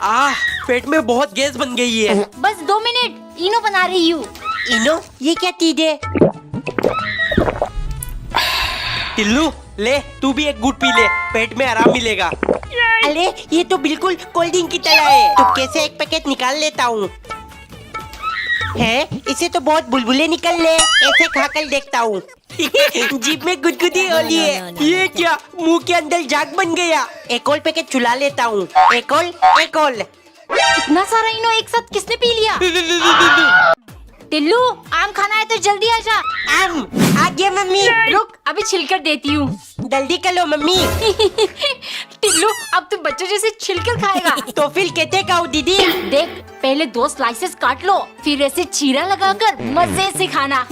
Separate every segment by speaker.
Speaker 1: पेट में बहुत गैस बन गई है।
Speaker 2: बस 2 मिनट, इनो बना रही हूँ।
Speaker 3: इनो, ये क्या चीज है?
Speaker 1: टिल्लू ले, तू भी एक घूंट पी ले, पेट में आराम मिलेगा।
Speaker 3: अरे ये तो बिल्कुल कोल्ड ड्रिंक की तरह है। तो कैसे एक पैकेट निकाल लेता हूँ। है, इसे तो बहुत बुलबुले निकल ले। ऐसे खाकर देखता हूँ। जीभ में गुदगुदी हो रही है।
Speaker 1: ये क्या, मुंह के अंदर जाग बन गया।
Speaker 3: एक और पैकेट चुला लेता हूँ। एक और।
Speaker 2: इतना सारा इनो एक साथ किसने पी लिया? टिल्लू, आम खाना है तो जल्दी आ जा।
Speaker 3: आम आ गया मम्मी।
Speaker 2: रुक, अभी छिलकर देती हूँ।
Speaker 3: जल्दी कर लो मम्मी।
Speaker 2: टिल्लू, अब तू बच्चों जैसे छिलकर खाएगा।
Speaker 3: तो फिर कहते खाओ दीदी।
Speaker 2: देख, पहले 2 स्लाइसेस काट लो, फिर ऐसे चीरा लगाकर मजे से खाना।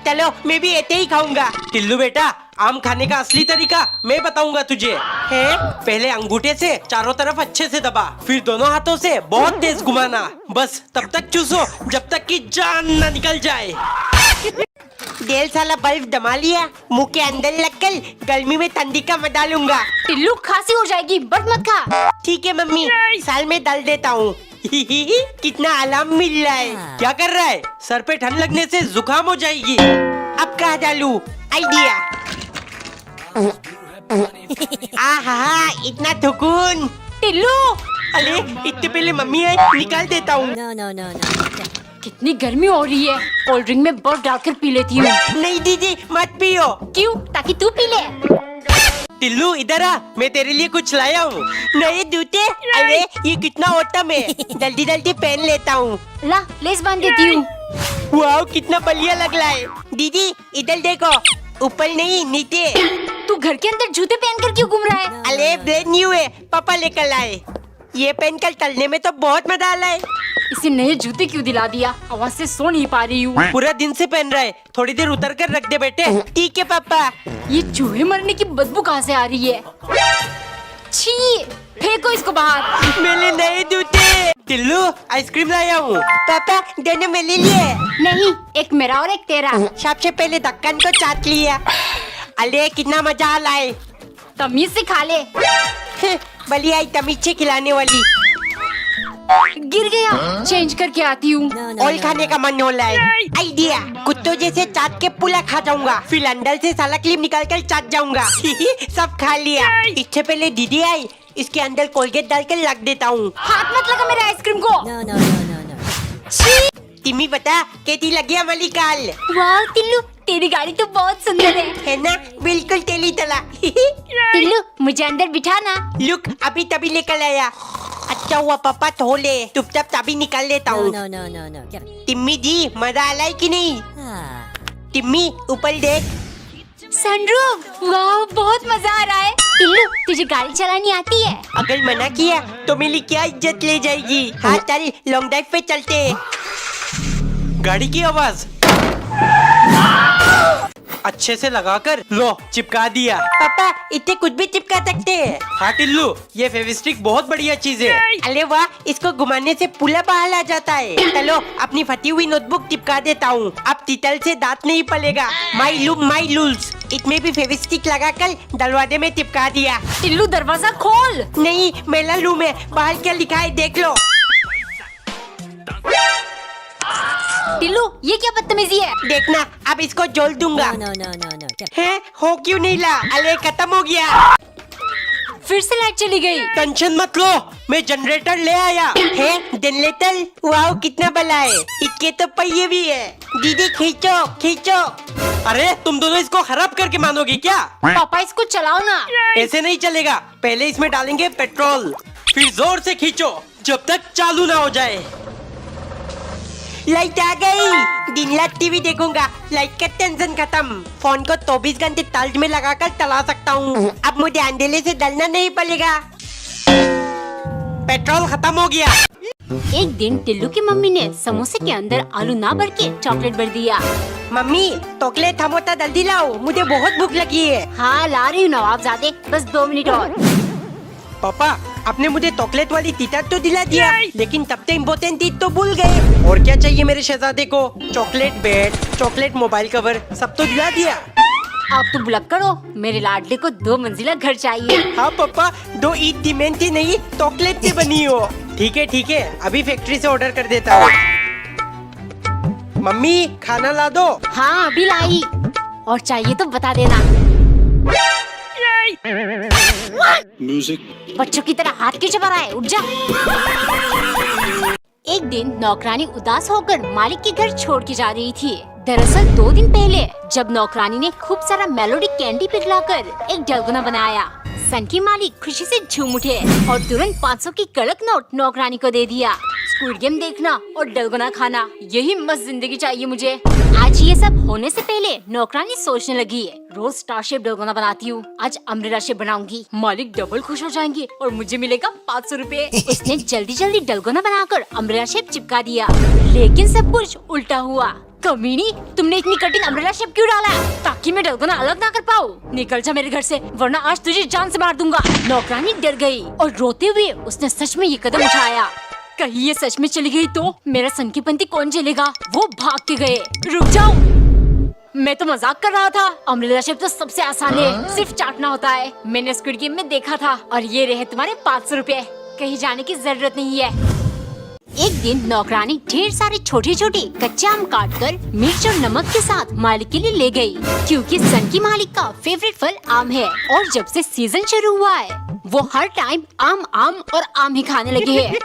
Speaker 3: चलो मैं भी ऐसे ही खाऊंगा।
Speaker 1: टिल्लू बेटा, आम खाने का असली तरीका मैं बताऊंगा तुझे।
Speaker 3: है?
Speaker 1: पहले अंगूठे से चारों तरफ अच्छे से दबा, फिर दोनों हाथों से बहुत तेज घुमाना। बस तब तक चूसो जब तक कि जान न निकल जाए।
Speaker 3: डेढ़ साला बल्ब दमा लिया, मुंह के अंदर लगकर गर्मी में ठंडी का मजा लूंगा।
Speaker 2: टिल्लू, खांसी हो जाएगी, बट मत खा।
Speaker 3: ठीक है मम्मी, साल में डाल देता हूँ। कितना आराम मिल रहा है।
Speaker 1: क्या कर रहा है? सर पे ठंड लगने से जुकाम हो जाएगी।
Speaker 3: अब कहाँ डालूं? आइडिया। आहा, इतना सुकून।
Speaker 2: टिल्लू,
Speaker 3: अरे इतने पहले मम्मी है, निकाल देता हूँ।
Speaker 2: कितनी गर्मी हो रही है, कोल्ड ड्रिंक में बर्फ डालकर पी लेती हूँ।
Speaker 3: नहीं दीदी, मत पियो।
Speaker 2: क्यों? ताकि तू पी ले।
Speaker 1: टिल्लू इधर आ, मैं तेरे लिए कुछ लाया हूँ।
Speaker 3: नहीं जूते। अरे ये कितना होता है। जल्दी जल्दी पहन लेता हूँ।
Speaker 2: ला, लेस बांध देती हूँ।
Speaker 3: वाह, कितना बढ़िया लग रहा है। दीदी इधर देखो, ऊपर नहीं नीचे।
Speaker 2: तू घर के अंदर जूते पहनकर क्यों घूम रहा है?
Speaker 3: अरे ब्रेड न्यू है, पापा लेकर आए। ये पहनकर चलने में तो बहुत मजा आ रहा है।
Speaker 2: इसे नए जूते क्यों दिला दिया? आवाज से सो नहीं पा रही हूँ।
Speaker 1: पूरा दिन से पहन रहा है, थोड़ी देर उतर कर रख दे बेटे।
Speaker 3: ठीक है पापा।
Speaker 2: ये चूहे मरने की बदबू कहाँ से आ रही है? छी, फेंको इसको बाहर।
Speaker 3: मेरे नए जूते।
Speaker 1: टिल्लू, आइसक्रीम लाया हूँ।
Speaker 3: पापा दोनों मेरे लिए।
Speaker 2: नहीं, एक मेरा और एक तेरा।
Speaker 3: सबसे पहले ढक्कन को चाट लिया। अरे कितना मजा आ रहा है।
Speaker 2: तमीज से खा ले।
Speaker 3: बढ़िया ही तमीज से खिलाने वाली।
Speaker 2: गिर गया, चेंज करके आती हूँ।
Speaker 3: और खाने का मन हो रहा है। आइडिया, कुत्तों जैसे चाट के पूरा खा जाऊंगा, फिर अंदर से साला क्लिप निकाल कर चाट जाऊंगा। सब खा लिया। इससे पहले दीदी आई, इसके अंदर कोलगेट डाल कर रख देता हूँ।
Speaker 2: हाथ मत लगा मेरे आइसक्रीम को। छी!
Speaker 3: तिमी बता, कैसी लगी हमारी कार?
Speaker 2: वाह टिल्लू, तेरी गाड़ी तो बहुत सुंदर
Speaker 3: है ना? बिल्कुल तेली तला।
Speaker 2: टिल्लू, मुझे अंदर बिठाना।
Speaker 3: लुक, अभी तभी लेकर आया। अच्छा हुआ पापा धो ले, चुपचाप तभी निकाल लेता हूँ। तिम्मी जी, मजा आ रहा है कि नहीं? तिम्मी ऊपर देख।
Speaker 2: सनरूफ, वाह बहुत मजा आ रहा है। टिल्लू, तुझे गाड़ी चलानी आती है?
Speaker 3: अगर मना किया तो मेरी क्या इज्जत ले जाएगी। हाँ चल, लॉन्ग ड्राइव पे चलते।
Speaker 1: गाड़ी की आवाज अच्छे से लगाकर लो, चिपका दिया।
Speaker 3: पापा इतने कुछ भी चिपका सकते हैं?
Speaker 1: हाँ टिल्लू, ये फेविस्टिक बहुत बढ़िया चीज है।
Speaker 3: अरे वाह, इसको घुमाने से पूरा बाहर आ जाता है। चलो अपनी फटी हुई नोटबुक चिपका देता हूँ। अब तितल से दांत नहीं पलेगा। माई लुक माई रूल्स। इसमें भी फेविस्टिक लगाकर दरवाजे में चिपका दिया।
Speaker 2: टिल्लू, दरवाजा खोल।
Speaker 3: नहीं, मेरा रूम है, बाहर क्या लिखा है देख लो।
Speaker 2: टिल्लू, ये क्या बदतमीजी है?
Speaker 3: देखना, अब इसको जोड़ दूंगा। है, हो क्यों नहीं ला? अरे खत्म हो गया।
Speaker 2: फिर से लाइट चली गई।
Speaker 1: टेंशन मत लो, मैं जनरेटर ले आया।
Speaker 3: है जनरेटर? वाह कितना बड़ा है। इसके तो पहिए भी है। दीदी खींचो खींचो।
Speaker 1: अरे तुम दोनों इसको खराब करके मानोगी क्या?
Speaker 2: पापा इसको चलाओ ना।
Speaker 1: ऐसे नहीं चलेगा, पहले इसमें डालेंगे पेट्रोल, फिर जोर से खींचो जब तक चालू ना हो जाए।
Speaker 3: लाइट आ गई। दिन रात टीवी देखूंगा, लाइट का टेंशन खत्म। फोन को 24 घंटे चार्ज में लगाकर चला सकता हूँ। अब मुझे अंधेरे से डरना नहीं पड़ेगा।
Speaker 1: पेट्रोल खत्म हो गया।
Speaker 2: एक दिन टिल्लू की मम्मी ने समोसे के अंदर आलू ना भर के चॉकलेट भर दिया।
Speaker 3: मम्मी चॉकलेट थमोता जल्दी लाओ, मुझे बहुत भूख लगी है।
Speaker 2: हाँ ला रही हूँ नवाबजादे, बस 2 मिनट और।
Speaker 1: पापा, आपने मुझे चॉकलेट वाली टीटर तो दिला दिया, लेकिन तब तक इम्पोर्टेंट चीज तो भूल गए। और क्या चाहिए मेरे शहजादे को? Chocolate bed, chocolate mobile cover, सब तो दिला दिया।
Speaker 2: आप तो बुलक करो, मेरे लाडले को 2 मंजिला घर चाहिए।
Speaker 1: हाँ पापा, 2 ईद सीमेंट नहीं चॉकलेट से बनी हो। ठीक है, अभी फैक्ट्री से ऑर्डर कर देता हूँ। मम्मी खाना ला दो।
Speaker 2: हाँ अभी लाई, और चाहिए तो बता देना। बच्चों की तरह हाथ क्यों चबा रहा है, उठ जा। एक दिन नौकरानी उदास होकर मालिक के घर छोड़ के जा रही थी। दरअसल 2 दिन पहले जब नौकरानी ने खूब सारा मेलोडी कैंडी पिघलाकर एक डलगोना बनाया, सन की मालिक खुशी से झूम उठे और तुरंत 500 की कड़क नोट नौकरानी को दे दिया। स्क्विड गेम देखना और डलगोना खाना, यही मस्त जिंदगी चाहिए मुझे। आज ये सब होने से पहले नौकरानी सोचने लगी, रोज स्टार शेप डलगोना बनाती हूँ, आज अम्ब्रेला शेप बनाऊंगी, मालिक डबल खुश हो जाएंगे और मुझे मिलेगा 500 रुपए। उसने जल्दी जल्दी डलगोना बनाकर अम्ब्रेला शेप चिपका दिया, लेकिन सब कुछ उल्टा हुआ। कमीनी, तुमने इतनी कठिन अम्ब्रेला शेप क्यों डाला, ताकि मैं डलगोना अलग ना कर पाऊँ? निकल जा मेरे घर से, वरना आज तुझे जान से मार दूंगा। नौकरानी डर गई और रोते हुए उसने सच में ये कदम उठाया। कहीं ये सच में चली गई तो मेरा संकीपंती कौन झेलेगा? वो भाग के गए। रुक जाओ, मैं तो मजाक कर रहा था। अम्ब्रेला शेप तो सबसे आसान है, सिर्फ चाटना होता है। मैंने स्क्विड गेम में देखा था, और ये रहे तुम्हारे 500 रुपए। कहीं जाने की जरूरत नहीं है। एक दिन नौकरानी ढेर सारे छोटे छोटे कच्चे आम काटकर मिर्च और नमक के साथ मालिक के लिए ले गई, क्योंकि सन की मालिक का फेवरेट फल आम है और जब से सीजन शुरू हुआ है वो हर टाइम आम और आम ही खाने लगे हैं।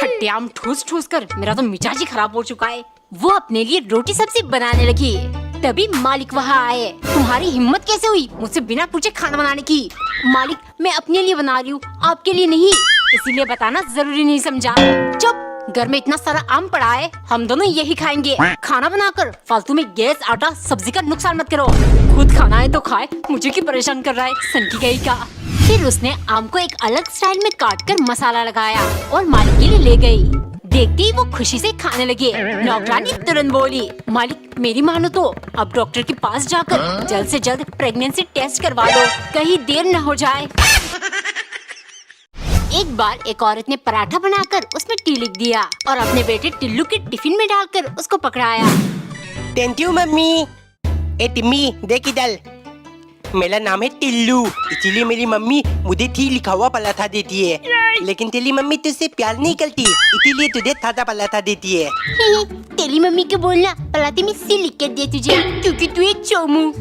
Speaker 2: खट्टे आम ठूस ठूस कर मेरा तो मिजाज ही खराब हो चुका है। वो अपने लिए रोटी सब्जी बनाने लगी। तभी मालिक वहाँ आए। तुम्हारी हिम्मत कैसे हुई मुझसे बिना पूछे खाना बनाने की? मालिक, मैं अपने लिए बना रही हूँ, आपके लिए नहीं, इसीलिए बताना जरूरी नहीं समझा। चुप, घर में इतना सारा आम पड़ा है, हम दोनों यही खाएंगे। खाना बनाकर फालतू में गैस, आटा, सब्जी का नुकसान मत करो। खुद खाना है तो खाए, मुझे क्यों परेशान कर रहा है, सन की गई का। फिर उसने आम को एक अलग स्टाइल में काटकर मसाला लगाया और मालिक के लिए ले गई। देखते ही वो खुशी से खाने लगे। नौकरानी तुरंत बोली, मालिक मेरी मानो तो अब डॉक्टर के पास जाकर जल्द से जल्द प्रेगनेंसी टेस्ट करवा लो, कहीं देर न हो जाए। एक बार एक औरत ने पराठा बनाकर उसमें टी लिख दिया और अपने बेटे टिल्लू के टिफिन में डालकर उसको पकड़ाया।
Speaker 3: Thank you mummy. ए टिम्मी, देख इधर, मेरा नाम है टिल्लू, इसीलिए मेरी मम्मी मुझे टी लिखा हुआ पराठा देती है। लेकिन तेरी मम्मी तुझसे प्यार नहीं करती, इसीलिए तुझे सादा पराठा देती है।
Speaker 2: तेरी मम्मी को बोलना पराठे में सी लिख कर दे तुझे, क्योंकि तू एक चोमू।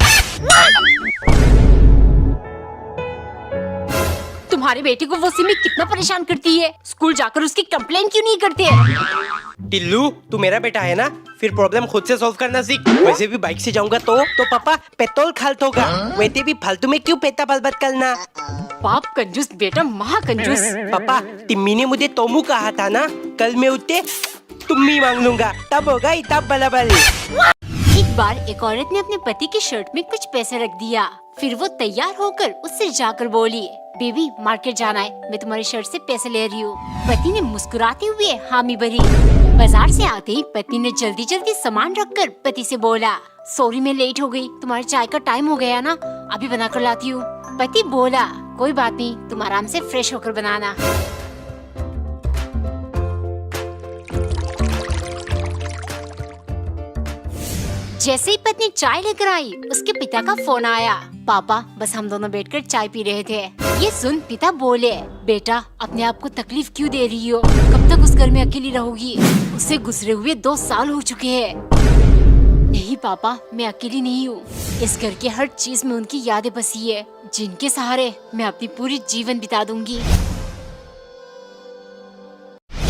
Speaker 2: तुम्हारे बेटे को वो सिमी कितना परेशान करती है, स्कूल जाकर उसकी कंप्लेन क्यों नहीं करते?
Speaker 1: टिल्लू, तू मेरा बेटा है ना, फिर प्रॉब्लम खुद से सॉल्व करना सीख। वैसे भी बाइक से जाऊंगा तो
Speaker 3: पापा पेट्रोल खाल्ट होगा, वैसे भी फालतू में क्यों पैसा बर्बाद करना।
Speaker 2: बाप कंजूस, बेटा महा कंजूस।
Speaker 3: पापा, टिम्मी ने मुझे तोमू कहा था ना, कल मैं उठते तुम्मी मांग लूंगा, तब होगा तब बराबर।
Speaker 2: एक बार एक औरत ने अपने पति की शर्ट में कुछ पैसे रख दिया, फिर वो तैयार होकर उससे जाकर बोली, बेबी मार्केट जाना है, मैं तुम्हारी शर्ट से पैसे ले रही हूँ। पति ने मुस्कुराते हुए हामी भरी। बाजार से आते ही पत्नी ने जल्दी जल्दी सामान रखकर पति से बोला, सॉरी मैं लेट हो गई, तुम्हारे चाय का टाइम हो गया ना, अभी बना कर लाती हूँ। पति बोला, कोई बात नहीं, तुम आराम से फ्रेश होकर बनाना। जैसे ही पत्नी चाय लेकर आई, उसके पिता का फोन आया। पापा, बस हम दोनों बैठकर चाय पी रहे थे। ये सुन पिता बोले, बेटा अपने आप को तकलीफ क्यों दे रही हो, कब तक उस घर में अकेली रहोगी? उसे गुजरे हुए 2 साल हो चुके हैं। नहीं पापा, मैं अकेली नहीं हूँ, इस घर के हर चीज में उनकी यादें बसी है, जिनके सहारे मैं अपनी पूरी जीवन बिता दूंगी।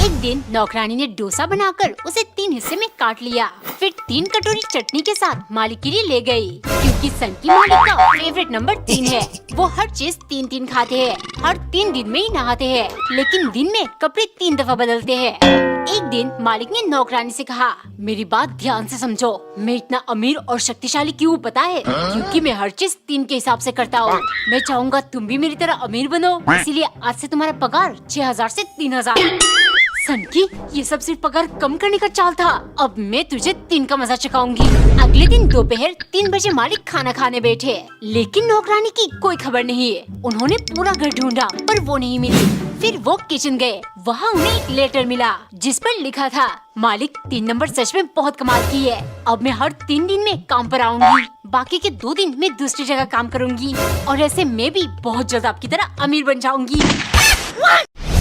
Speaker 2: एक दिन नौकरानी ने डोसा बनाकर उसे 3 हिस्से में काट लिया, फिर 3 कटोरी चटनी के साथ मालिक के लिए ले गई, क्योंकि सन की मालिक का फेवरेट नंबर 3 है। वो हर चीज 3-3 खाते हैं, हर 3 दिन में ही नहाते हैं, लेकिन दिन में कपड़े 3 दफा बदलते हैं। एक दिन मालिक ने नौकरानी से कहा, मेरी बात ध्यान से समझो, मैं इतना अमीर और शक्तिशाली क्यों पता है? क्योंकि मैं हर चीज 3 के हिसाब से करता हूँ। मैं चाहूँगा तुम भी मेरी तरह अमीर बनो, इसीलिए आज से तुम्हारा पगार 6000 से 3000। सन की, ये सब सिर्फ पगार कम करने का चाल था, अब मैं तुझे 3 का मजा चखाऊंगी। अगले दिन दोपहर 3 बजे मालिक खाना खाने बैठे, लेकिन नौकरानी की कोई खबर नहीं है। उन्होंने पूरा घर ढूंढा पर वो नहीं मिली। फिर वो किचन गए, वहाँ उन्हें एक लेटर मिला जिस पर लिखा था, मालिक 3 नंबर सच में बहुत कमाल की है, अब मैं हर 3 दिन में काम पर आऊंगी, बाकी के 2 दिन मैं दूसरी जगह काम करूंगी और ऐसे मैं भी बहुत जल्द आपकी तरह अमीर बन जाऊंगी।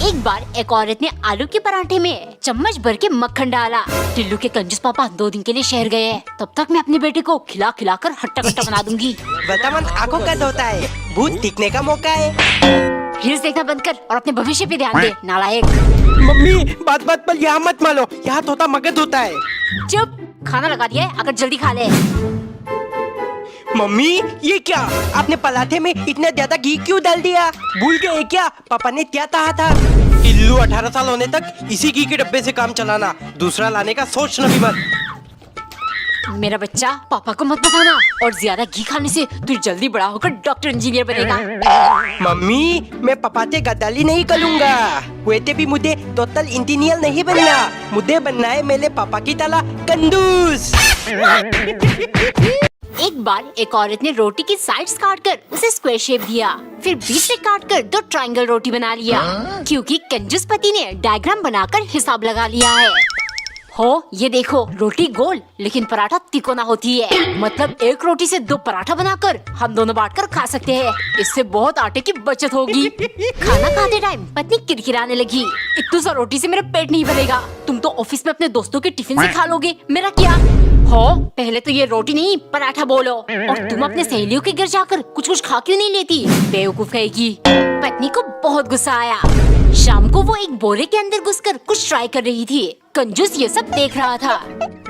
Speaker 2: एक बार एक औरत ने आलू के पराठे में चम्मच भर के मक्खन डाला। टिल्लू के कंजूस पापा 2 दिन के लिए शहर गए हैं। तब तक मैं अपने बेटे को खिला खिला कर हट्टा कट्टा बना दूंगी।
Speaker 3: वर्तमान आंखों का धोता है, भूत दिखने का मौका है।
Speaker 2: रील्स देखना बंद कर और अपने भविष्य पे ध्यान दे, नालायक।
Speaker 1: मम्मी बात बात पर यहाँ मत मारो, यहाँ तोता मगध होता है।
Speaker 2: चुप, खाना लगा दिया है, अगर जल्दी खा ले।
Speaker 1: मम्मी ये क्या, आपने पराठे में इतना ज्यादा घी क्यों डाल दिया? भूल गए क्या पापा ने क्या कहा था? टिल्लू 18 साल होने तक इसी घी के डब्बे से काम चलाना, दूसरा लाने का सोचना भी मत।
Speaker 2: मेरा बच्चा, पापा को मत बताना, और ज्यादा घी खाने से तू जल्दी बड़ा होकर डॉक्टर इंजीनियर बनेगा।
Speaker 1: मम्मी मैं पापा से गद्दारी नहीं करूँगा, वैसे भी मुझे टोटल इंजीनियर नहीं बनना, मुझे बनना है मेरे पापा की तरह कंजूस।
Speaker 2: एक बार एक औरत ने रोटी की साइड्स काटकर उसे स्क्वायर शेप दिया, फिर बीच से काटकर 2 ट्रायंगल रोटी बना लिया, क्योंकि कंजूस पति ने डायग्राम बनाकर हिसाब लगा लिया है। हो ये देखो, रोटी गोल लेकिन पराठा तिकोना होती है, मतलब एक रोटी से 2 पराठा बनाकर हम दोनों बांटकर खा सकते हैं। इससे बहुत आटे की बचत होगी। खाना खाते टाइम पत्नी किरकिराने लगी, इतनी सा रोटी से मेरा पेट नहीं भरेगा, तुम तो ऑफिस में अपने दोस्तों के टिफिन से खा लोगे, मेरा क्या? हो पहले तो ये रोटी नहीं पराठा बोलो, और तुम अपने सहेलियों के घर जाकर कुछ कुछ खा क्यों नहीं लेती, बेवकूफ कहेगी। पत्नी को बहुत गुस्सा आया। शाम को वो एक बोरे के अंदर घुसकर कुछ ट्राई कर रही थी। कंजूस ये सब देख रहा था।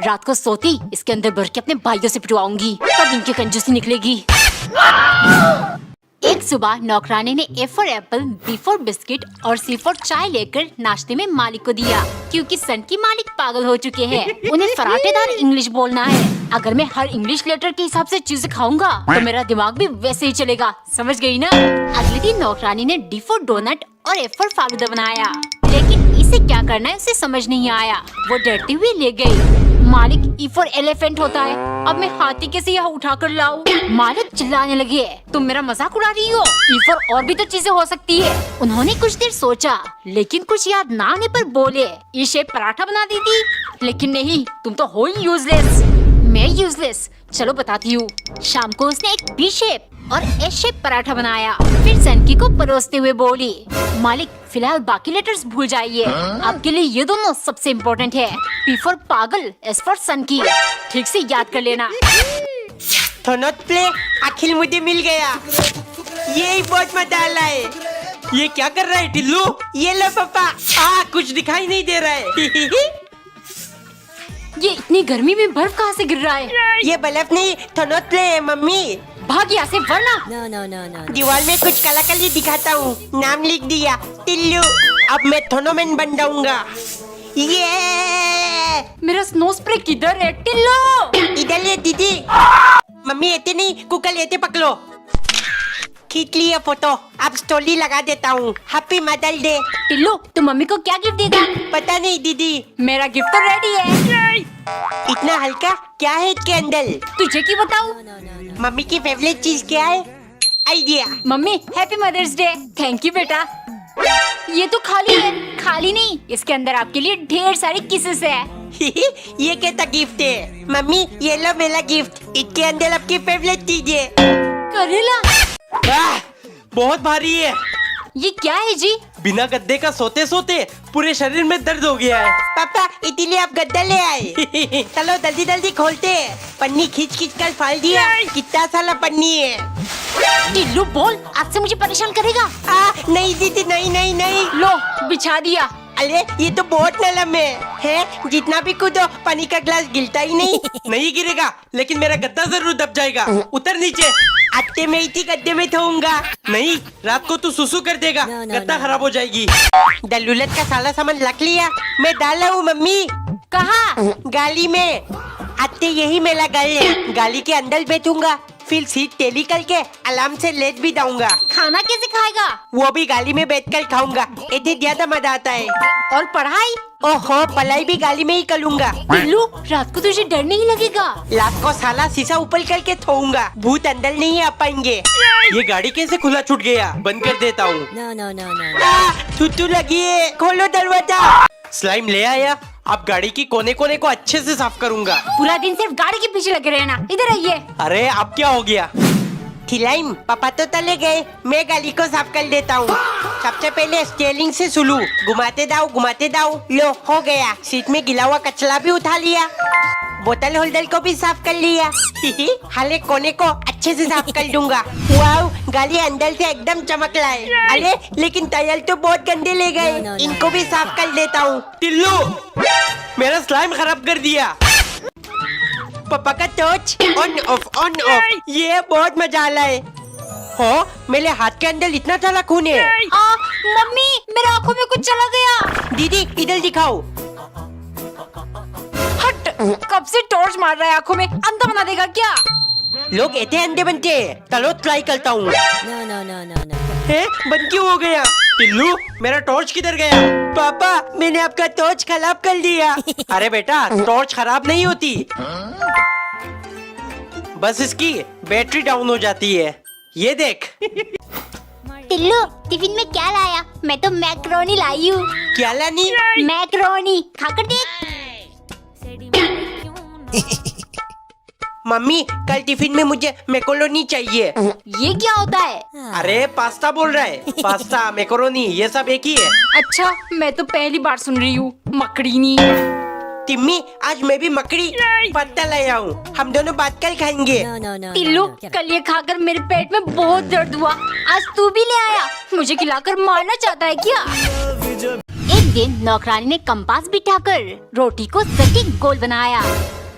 Speaker 2: रात को सोती इसके अंदर भर के अपने भाइयों से पिटवाऊंगी, तब इनकी कंजूसी निकलेगी। एक सुबह नौकरानी ने A for Apple, B for biscuit और C फॉर चाय लेकर नाश्ते में मालिक को दिया, क्योंकि सन की मालिक पागल हो चुके हैं। उन्हें फराटेदार इंग्लिश बोलना है। अगर मैं हर इंग्लिश लेटर के हिसाब से चीजें खाऊंगा तो मेरा दिमाग भी वैसे ही चलेगा, समझ गई ना? अगले दिन नौकरानी ने D फॉर डोनट और F फॉर फालूदा बनाया, लेकिन इसे क्या करना है उसे समझ नहीं आया। वो डरती हुई ले गई। मालिक E फॉर एलिफेंट होता है, अब मैं हाथी कैसे यहाँ उठा कर लाऊं? मालिक चिल्लाने लगे, तुम मेरा मजाक उड़ा रही हो, E फॉर और भी तो चीजें हो सकती है। उन्होंने कुछ देर सोचा, लेकिन कुछ याद ना आने पर बोले, E शेप पराठा बना दी थी, लेकिन नहीं, तुम तो हो ही यूजलेस। मैं यूजलेस? चलो बताती हूँ। शाम को उसने एक B शेप और S शेप पराठा बनाया, फिर सनकी को परोसते हुए बोली, मालिक फिलहाल बाकी लेटर्स भूल जाइए, आपके लिए ये दोनों सबसे इम्पोर्टेंट है। P फॉर पागल, S फॉर सनकी, ठीक से याद कर लेना।
Speaker 3: थोनोट प्ले, आखिर मुझे मिल गया, यही बहुत मजा आ रहा है।
Speaker 1: ये क्या कर रहा है टिल्लू?
Speaker 3: ये लो पापा।
Speaker 1: कुछ दिखाई नहीं दे रहा है।
Speaker 2: ये इतनी गर्मी में बर्फ कहाँ से गिर रहा है?
Speaker 3: ये बल्ब नहीं, थोनोट प्ले है मम्मी।
Speaker 2: भाग यहाँ से वरना।
Speaker 3: दीवार में कुछ कलाकारी दिखाता हूँ, नाम लिख दिया टिल्लू, अब मैं थोनोमैन बन जाऊंगा। ये
Speaker 2: मेरा स्नो स्प्रे किधर है? टिल्लो
Speaker 3: इधर ले दीदी। मम्मी ऐसे नहीं, कुकर लेते पकड़ो। खींच लिया फोटो, अब स्टोरी लगा देता हूँ। Happy mother's day.
Speaker 2: टिल्लो तू मम्मी को क्या गिफ्ट देगा?
Speaker 3: पता नहीं दीदी।
Speaker 2: मेरा गिफ्ट तो रेडी है।
Speaker 3: इतना हल्का क्या है इसके अंदर?
Speaker 2: तुझे क्यों बताऊं?
Speaker 3: मम्मी की फेवरेट चीज क्या है? Idea.
Speaker 2: Mummy happy mother's day. Thank you बेटा। ये तो खाली है। खाली नहीं, इसके अंदर आपके लिए ढेर सारी किसेस है।
Speaker 3: ये कैसा गिफ्ट है? मम्मी ये लो मेरा गिफ्ट, इसके अंदर आपकी फेवरेट चीज है।
Speaker 2: करेला
Speaker 1: बहुत भारी है।
Speaker 2: ये क्या है जी?
Speaker 1: बिना गद्दे का सोते सोते पूरे शरीर में दर्द हो गया है।
Speaker 3: पापा इसीलिए आप गद्दा ले आए। चलो जल्दी जल्दी खोलते हैं। पन्नी खींच खींच कर फाड़ दिया, कितना सारा पन्नी है।
Speaker 2: टिल्लू बोल, आज से मुझे परेशान करेगा?
Speaker 3: नहीं दीदी, नहीं नहीं नहीं।
Speaker 2: लो बिछा दिया।
Speaker 3: अरे ये तो बहुत नरम है, जितना भी कूदो पानी का ग्लास गिरता ही नहीं।
Speaker 1: नहीं गिरेगा, लेकिन मेरा गद्दा जरूर दब जाएगा। उतर नीचे।
Speaker 3: आते में इसी गद्दे में सोऊंगा।
Speaker 1: नहीं, रात को तू सुसु कर देगा, गद्दा खराब हो जाएगी।
Speaker 3: दलूलत का सारा सामान रख लिया, मैं डाला हूँ मम्मी।
Speaker 2: कहाँ?
Speaker 3: गाली में। आते यही मेरा घर है, गाली के अंदर बैठूंगा, फिर सीट टेली करके आराम से लेट भी जाऊंगा।
Speaker 2: खाना कैसे खाएगा?
Speaker 3: वो भी गाली में बैठकर खाऊंगा, इतनी ज्यादा मजा आता है।
Speaker 2: और पढ़ाई?
Speaker 3: ओहो, पढ़ाई भी गाली में ही करूंगा।
Speaker 2: टिल्लू रात को तुझे डर नहीं लगेगा?
Speaker 3: रात को साला शीशा ऊपर करके सोऊंगा, भूत अंदर नहीं आ पाएंगे।
Speaker 1: ये गाड़ी कैसे खुला छूट गया? बंद कर देता हूँ।
Speaker 3: थुथु लगी है, खोलो दरवाजा।
Speaker 1: स्लाइम ले आया अब गाड़ी की कोने कोने को अच्छे से साफ करूंगा।
Speaker 2: पूरा दिन सिर्फ गाड़ी के पीछे लगे रहना, इधर आइए।
Speaker 1: अरे अब क्या हो गया?
Speaker 3: थिलाइम, पापा तो चले गए, मैं गाड़ी को साफ कर देता हूँ। सबसे पहले स्टीयरिंग से शुरू, घुमाते जाओ। लो हो गया। सीट में गिला हुआ कचरा भी उठा लिया, बोतल होल्डर को भी साफ कर लिया। हाले कोने को अच्छे से साफ कर दूंगा। वाओ, गाड़ी अंदर से एकदम चमक रहा है। अरे लेकिन टायर तो बहुत गंदे ले गए, इनको भी साफ कर देता हूँ।
Speaker 1: टिल्लू, मेरा स्लाइम खराब कर दिया।
Speaker 3: पापा का टॉर्च
Speaker 1: ऑन ऑफ।
Speaker 3: ये बहुत मजा आ रहा है। हो, मेरे हाथ के अंदर इतना सारा खून है।
Speaker 2: मम्मी, मेरे आंखों में कुछ चला गया।
Speaker 3: दीदी इधर दिखाओ।
Speaker 2: हट, कब से टॉर्च मार रहा है आंखों में, अंधा बना देगा क्या?
Speaker 3: लोग ऐसे अंधे बनते हैं। चलो ट्राई करता हूँ।
Speaker 1: बंद क्यों हो गया? टिल्लू, मेरा टॉर्च किधर गया?
Speaker 3: पापा, मैंने आपका टॉर्च खराब कर दिया।
Speaker 1: अरे बेटा, टॉर्च खराब नहीं होती, बस इसकी बैटरी डाउन हो जाती है। ये देख।
Speaker 2: टिल्लू, टिफिन में क्या लाया? मैं तो मैक्रोनी लाई हूँ।
Speaker 3: क्या लानी?
Speaker 2: मैक्रोनी, खाकर देख।
Speaker 3: मम्मी, कल टिफिन में मुझे मैक्रोनी चाहिए।
Speaker 2: ये क्या होता है?
Speaker 1: अरे पास्ता बोल रहा है। पास्ता, मैक्रोनी, ये सब एक ही है।
Speaker 2: अच्छा, मैं तो पहली बार सुन रही हूँ, मकड़ीनी।
Speaker 3: टिम्मी, आज मैं भी मकड़ी पत्ता लाया हूँ, हम दोनों बात कर खाएंगे।
Speaker 2: टिल्लू, कल ये खाकर मेरे पेट में बहुत दर्द हुआ, आज तू भी ले आया, मुझे खिलाकर मारना चाहता है क्या? एक दिन नौकरानी ने कंपास बिठाकर रोटी को सटीक गोल बनाया।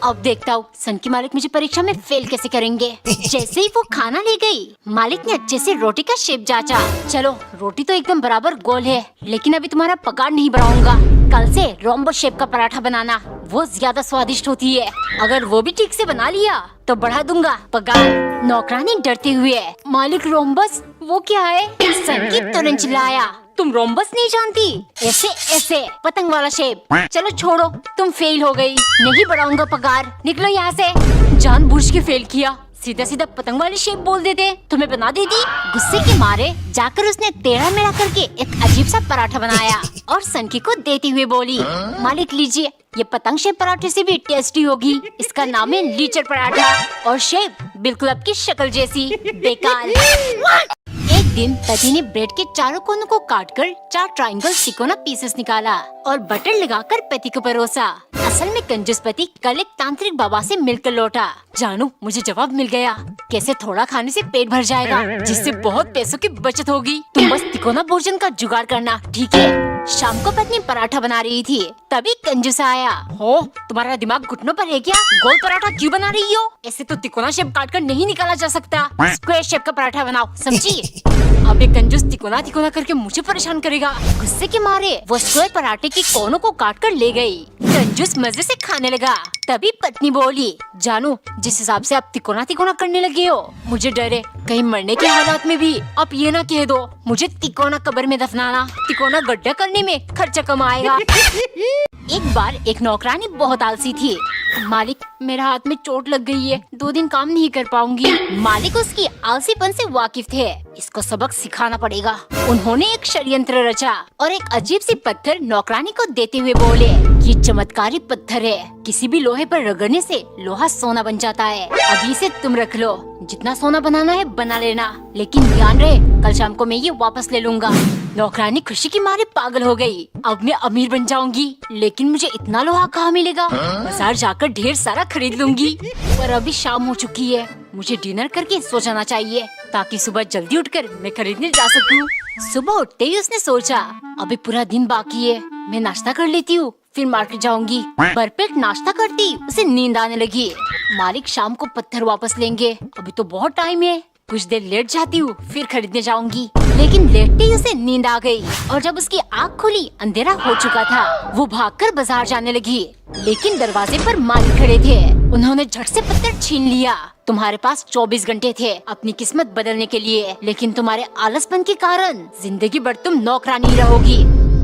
Speaker 2: अब देखता हूँ सन की मालिक मुझे परीक्षा में फेल कैसे करेंगे। जैसे ही वो खाना ले गई, मालिक ने अच्छे से रोटी का शेप जांचा। चलो, रोटी तो एकदम बराबर गोल है, लेकिन अभी तुम्हारा पगार नहीं बढ़ाऊंगा। कल से रोम्बो शेप का पराठा बनाना, वो ज्यादा स्वादिष्ट होती है। अगर वो भी ठीक से बना लिया तो बढ़ा दूंगा पगार। नौकरानी डरते हुए, मालिक रोम्बस वो क्या है? सन की तुरंत चिल्लाया, तुम रोम्बस नहीं जानती? ऐसे ऐसे पतंग वाला शेप। चलो छोड़ो, तुम फेल हो गई, नहीं बढ़ाऊंगा पगार, निकलो यहाँ से। जानबूझ के फेल किया, सीधा सीधा पतंग वाली शेप बोल देते, तुम्हें बना देती। गुस्से के मारे जाकर उसने टेढ़ा मेढ़ा करके एक अजीब सा पराठा बनाया और सनकी को देते हुए बोली, मालिक लीजिए, ये पतंग शेप पराठे से भी टेस्टी होगी। इसका नाम है लीचर पराठा और शेप बिल्कुल आपकी शक्ल जैसी, बेकार। एक दिन पति ने ब्रेड के चारों कोनों को काटकर 4 ट्रायंगल तिकोना पीसेस निकाला और बटर लगाकर पति को परोसा। असल में कंजूस पति कल एक तांत्रिक बाबा से मिलकर लौटा। जानू, मुझे जवाब मिल गया, कैसे थोड़ा खाने से पेट भर जाएगा, जिससे बहुत पैसों की बचत होगी। तुम बस तिकोना भोजन का जुगाड़ करना, ठीक है? शाम को पत्नी पराठा बना रही थी, तभी कंजूस आया। हो, तुम्हारा दिमाग घुटनों पर है क्या? गोल पराठा क्यों बना रही हो? ऐसे तो तिकोना शेप काटकर नहीं निकाला जा सकता, स्क्वायर शेप का पराठा बनाओ, समझी? अब ये कंजूस तिकोना तिकोना करके मुझे परेशान करेगा। गुस्से के मारे वो स्क्वायर पराठे के कोनों को काटकर ले गई। कंजूस मजे से खाने लगा। तभी पत्नी बोली, जानू, जिस हिसाब से आप तिकोना तिकोना करने लगे हो, मुझे डर है कहीं मरने के हालात में भी आप ये ना कह दो मुझे तिकोना कब्र में दफनाना, तिकोना गड्ढा करने में खर्चा कम आएगा। एक बार एक नौकरानी बहुत आलसी थी। मालिक, मेरा हाथ में चोट लग गई है, 2 दिन काम नहीं कर पाऊंगी। मालिक उसकी आलसीपन से वाकिफ थे, इसको सबक सिखाना पड़ेगा। उन्होंने एक षड्यंत्र रचा और एक अजीब सी पत्थर नौकरानी को देते हुए बोले, ये चमत्कारी पत्थर है, किसी भी लोहे पर रगड़ने से लोहा सोना बन जाता है। अभी इसे तुम रख लो, जितना सोना बनाना है बना लेना, लेकिन ध्यान रहे कल शाम को मैं ये वापस ले लूंगा। नौकरानी खुशी की मारे पागल हो गई। अब मैं अमीर बन जाऊंगी, लेकिन मुझे इतना लोहा कहाँ मिलेगा? बाजार जाकर ढेर सारा खरीद लूंगी। पर अभी शाम हो चुकी है, मुझे डिनर करके सो जाना चाहिए ताकि सुबह जल्दी उठकर मैं खरीदने जा सकूं। सुबह उठते ही उसने सोचा, अभी पूरा दिन बाकी है, मैं नाश्ता कर लेती हूँ, फिर मार्केट जाऊंगी। भरपेट नाश्ता करती उसे नींद आने लगी। मालिक शाम को पत्थर वापस लेंगे, अभी तो बहुत टाइम है, कुछ देर लेट जाती हूँ, फिर खरीदने जाऊंगी। लेकिन लेटते ही उसे नींद आ गई और जब उसकी आँख खुली अंधेरा हो चुका था। वो भागकर बाजार जाने लगी, लेकिन दरवाजे पर मालिक खड़े थे। उन्होंने झट से पत्थर छीन लिया। तुम्हारे पास 24 घंटे थे अपनी किस्मत बदलने के लिए, लेकिन तुम्हारे आलसपन के कारण जिंदगी भर तुम नौकरानी रहोगी।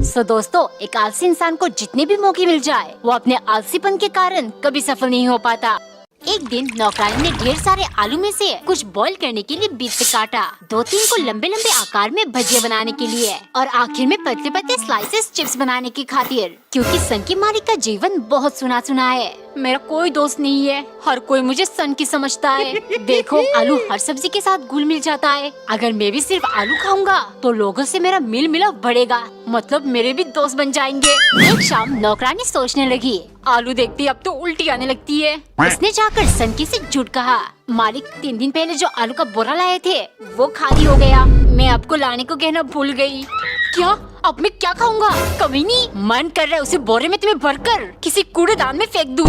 Speaker 2: सो दोस्तों, एक आलसी इंसान को जितने भी मौके मिल जाए, वो अपने आलसीपन के कारण कभी सफल नहीं हो पाता। एक दिन नौकरानी ने ढेर सारे आलू में से कुछ बॉईल करने के लिए बीच से काटा, 2-3 को लंबे लंबे आकार में भजिया बनाने के लिए और आखिर में पतले पतले स्लाइसेस चिप्स बनाने की खातिर। क्योंकि सन की मालिक का जीवन बहुत सुना सुना है, मेरा कोई दोस्त नहीं है, हर कोई मुझे सन की समझता है। देखो आलू हर सब्जी के साथ घुल मिल जाता है, अगर मैं भी सिर्फ आलू खाऊंगा तो लोगों से मेरा मिल मिलाप बढ़ेगा, मतलब मेरे भी दोस्त बन जाएंगे। एक शाम नौकरानी सोचने लगी, आलू देखती अब तो उल्टी आने लगती है। उसने जाकर सनकी से झूठ कहा, मालिक 3 दिन पहले जो आलू का बोरा लाए थे वो खाली हो गया, मैं आपको लाने को कहना भूल गई। क्या? अब मैं क्या खाऊंगा? कभी नहीं, मन कर रहा है उसे बोरे में तुम्हें भरकर किसी कूड़ेदान में फेंक दूं।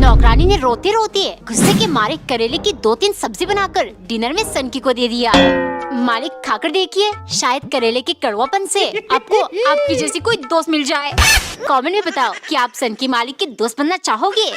Speaker 2: नौकरानी ने रोते रोते गुस्से के मारे करेले की 2-3 सब्जी बनाकर डिनर में सनकी को दे दिया। मालिक खाकर देखिए, शायद करेले के कड़वापन से आपको आपकी जैसी कोई दोस्त मिल जाए। कमेंट में बताओ कि आप सनकी मालिक के दोस्त बनना चाहोगे।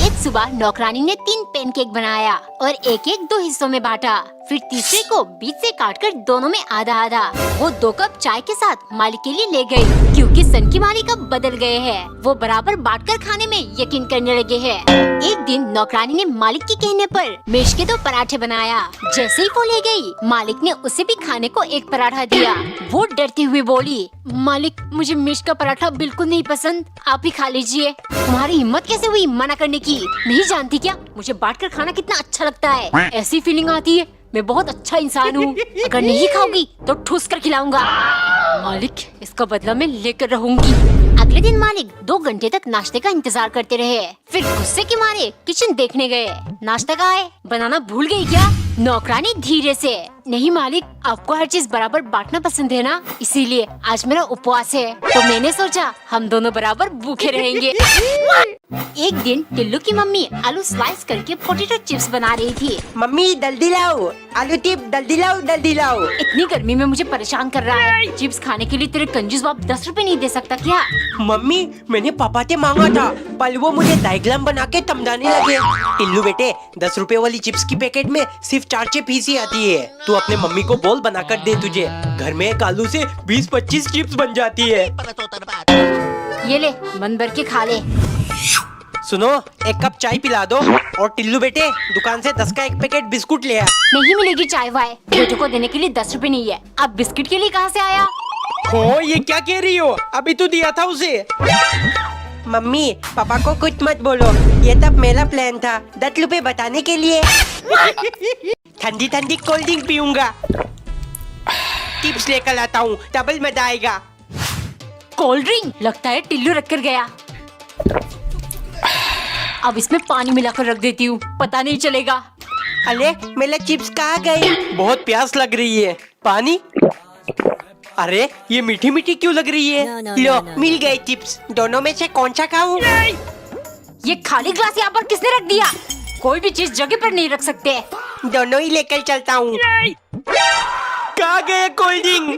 Speaker 2: एक सुबह नौकरानी ने 3 पैनकेक बनाया और एक एक 2 हिस्सों में बांटा, फिर तीसरे को बीच से काटकर दोनों में आधा आधा वो 2 कप चाय के साथ मालिक के लिए ले गई। क्योंकि सन की मालिक अब बदल गए हैं, वो बराबर बांटकर खाने में यकीन करने लगे हैं। एक दिन नौकरानी ने मालिक के कहने पर मिर्च के 2 पराठे बनाया, जैसे ही वो ले गई मालिक ने उसे भी खाने को 1 पराठा दिया। वो डरती हुई बोली, मालिक मुझे मिर्च का पराठा बिल्कुल नहीं पसंद, आप ही खा लीजिए। तुम्हारी हिम्मत कैसे हुई मना करने की? नहीं जानती क्या मुझे बांटकर खाना कितना अच्छा लगता है? ऐसी फीलिंग आती है मैं बहुत अच्छा इंसान हूँ, अगर नहीं खाओगी तो ठूस कर खिलाऊंगा। मालिक इसका बदला मैं लेकर रहूंगी। अगले दिन मालिक 2 घंटे तक नाश्ते का इंतजार करते रहे, फिर गुस्से के मारे किचन देखने गए। नाश्ता कहाँ है? बनाना भूल गई क्या? नौकरानी धीरे से, नहीं मालिक आपको हर चीज बराबर बांटना पसंद है ना, इसीलिए आज मेरा उपवास है, तो मैंने सोचा हम दोनों बराबर भूखे रहेंगे। एक दिन टिल्लू की मम्मी आलू स्लाइस करके पोटैटो चिप्स बना रही थी।
Speaker 3: मम्मी जल्दी लाओ, आलू टिप जल्दी लाओ जल्दी लाओ।
Speaker 2: इतनी गर्मी में मुझे परेशान कर रहा है, चिप्स खाने के लिए तेरे कंजूस बाप 10 रुपए नहीं दे सकता क्या?
Speaker 3: मम्मी मैंने पापा से मांगा था, पर वो मुझे डायग्राम बना के तमदाने लगे। टिल्लू बेटे 10 रुपए वाली चिप्स की पैकेट में सिर्फ 4 पीसी आती है, तू अपने मम्मी को बोल बना कर दे, तुझे घर में एक आलू से 20-25 चिप्स बन जाती है।
Speaker 2: ये ले मन भर के खा ले।
Speaker 3: सुनो 1 कप चाय पिला दो, और टिल्लू बेटे दुकान से 10 का 1 पैकेट बिस्कुट ले आ।
Speaker 2: नहीं मिलेगी चाय वाय, बेटे को देने के लिए 10 रुपए नहीं है, अब बिस्किट के लिए कहाँ से आया?
Speaker 1: हो ये क्या कह रही हो, अभी तो दिया था उसे।
Speaker 3: मम्मी पापा को कुछ मत बोलो, ये तब मेरा प्लान था 10 रुपए बताने के लिए। ठंडी ठंडी कोल्ड ड्रिंक पीऊंगा, टिप्स लेकर आता हूँ, डबल मजा आएगा।
Speaker 2: Cold drink? लगता है टिल्लू रख कर गया, अब इसमें पानी मिलाकर रख देती हूँ, पता नहीं चलेगा।
Speaker 3: अरे मेरा चिप्स कहाँ गई?
Speaker 1: बहुत प्यास लग रही है, पानी? अरे ये मीठी मीठी क्यों लग रही है?
Speaker 3: लो मिल गए चिप्स, दोनों में से कौन सा खाऊं?
Speaker 2: ये खाली ग्लास यहाँ पर किसने रख दिया? कोई भी चीज जगह पर नहीं रख सकते।
Speaker 3: दोनों ही लेकर चलता हूँ।
Speaker 1: कहाँ गए कोल्ड ड्रिंक?